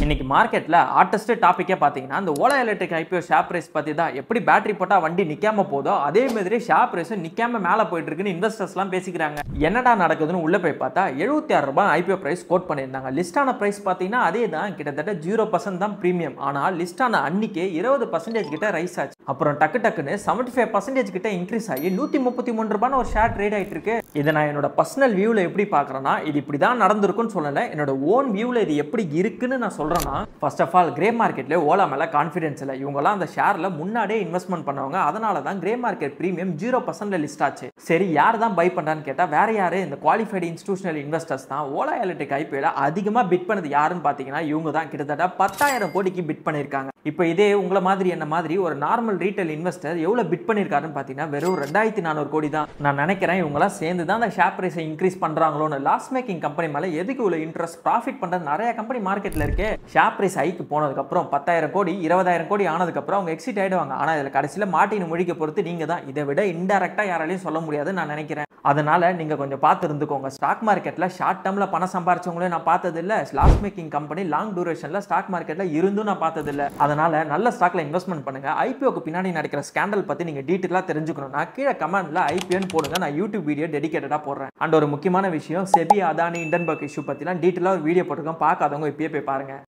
இன்னைக்கு மார்க்கெட்ல ஹாட்டஸ்ட் டாபிக்கே பாத்தீங்கன்னா இந்த Ola electric IPO share price பத்தி தான். எப்படி பேட்டரி போட்டா வண்டி நிக்காம போதோ அதே மாதிரி ஷேர் பிரைஸ் நிக்காம மேல போயிட்டு இருக்குன்னு இன்வெஸ்டர்ஸ் எல்லாம் பேசிக்கிறாங்க. என்னடா நடக்குதுன்னு உள்ள போய் பார்த்தா 76 ரூபாய் ஐபிஓ பிரைஸ் கோட் பண்ணியிருந்தாங்க. லிஸ்டான பிரைஸ் பாத்தீங்கன்னா அதே தான், கிட்டத்தட்ட 0% தான் பிரீமியம். ஆனால் லிஸ்டான அன்னைக்கு 20% கிட்ட ரைஸ் ஆச்சு. அப்புறம் டக்குன்னு 75% கிட்ட இன்க்ரீஸ் ஆகி 133 ரூபாய் ஒரு ஷேர் ட்ரேட் ஆயிட்டு இருக்கு. இதை நான் என்னோட பர்சனல் வியூல எப்படி பாக்குறேன்னா, இது இப்படிதான் நடந்திருக்குன்னு சொல்லல, என்னோட ஓன் வியூல இது எப்படி இருக்குன்னு நான் சொல்றேன்னா, ஃபர்ஸ்ட் ஆஃப் ஆல் கிரே மார்க்கெட்ல ஓலா மேல கான்ஃபிடன்ஸ் இல்லை. இவங்கலாம் அந்த ஷேர்ல முன்னாடியே இன்வெஸ்ட்மெண்ட் பண்ணவங்க. அதனால தான் கிரே மார்க்கெட் பிரீமியம் 0% லிஸ்ட் ஆச்சு. சரி, யார் தான் பை பண்றான்னு கேட்டா வேற யாரு, இந்த குவாலிஃபைடு இன்ஸ்டிடியூஷனல் இன்வெஸ்டர்ஸ் தான். ஓலா எலக்ட்ரிக் ஐபிஓல அதிகமா பிட் பண்ணது யாருன்னு பாத்தீங்கன்னா இவங்க தான். கிட்டத்தட்ட 10,000 கோடிக்கு பிட் பண்ணிருக்காங்க. இப்போ இதே உங்களை மாதிரி என்ன மாதிரி ஒரு நார்மல் ரீட்டைல் இன்வெஸ்டர் எவ்வளவு பிட் பண்ணிருக்காருன்னு பாத்தீங்கன்னா வெறும் 2400 கோடி தான். நான் நினைக்கிறேன் இவங்கலாம் சேர்ந்து தான் அந்த ஷேர் பிரைஸை இன்க்ரீஸ் பண்றாங்களோன்னு. லாஸ் மேக்கிங் கம்பெனி மேல எதுக்கு இவ்வளவு இன்ட்ரெஸ்ட்? ப்ராஃபிட் பண்ற நிறைய கம்பெனி மார்க்கெட்ல இருக்கு. ஷேர் பிரைஸ் ஹைக்கு போனதுக்கு அப்புறம் 10,000 கோடி 20,000 கோடி ஆனதுக்கு அப்புறம் அவங்க எக்ஸிட் ஆயிடுவாங்க. ஆனா இதுல கடைசியில மாட்டின்னு முழிக்க பொறுத்து நீங்க தான். இதை விட இன்டைரக்டா யாராலையும் சொல்ல முடியாதுன்னு நான் நினைக்கிறேன். அதனால நீங்க கொஞ்சம் பார்த்து இருந்துக்கோங்க. ஸ்டாக் மார்க்கெட்ல ஷார்ட் டேர்ம்ல பணம் சம்பாரிச்சவங்களே நான் பார்த்தது இல்ல. லாஸ் மேக்கிங் கம்பெனி லாங் டியூரேஷன்ல ஸ்டாக் மார்க்கெட்ல இருந்தும் நான் பார்த்தது இல்ல. அதனால நல்ல ஸ்டாக்ல இன்வெஸ்ட்மெண்ட் பண்ணுங்க. ஐபிஓக்கு பின்னாடி நடக்கிற ஸ்கேண்டல் பத்தி நீங்க டீடைலா தெரிஞ்சுக்கணும்னா கீழே கமெண்ட்ல ஐபிஓன்னு போடுங்க. நான் யூடியூப் வீடியோ டெடிகேட்டடா போடுறேன். அண்ட் ஒரு முக்கியமான விஷயம், செபி அதானி இண்டன்பர்க் இஷ்யூ பத்திலாம் டீடைலா ஒரு வீடியோ போட்டிருக்கேன். பார்க்காதவங்க இப்பயே போய் பாருங்க.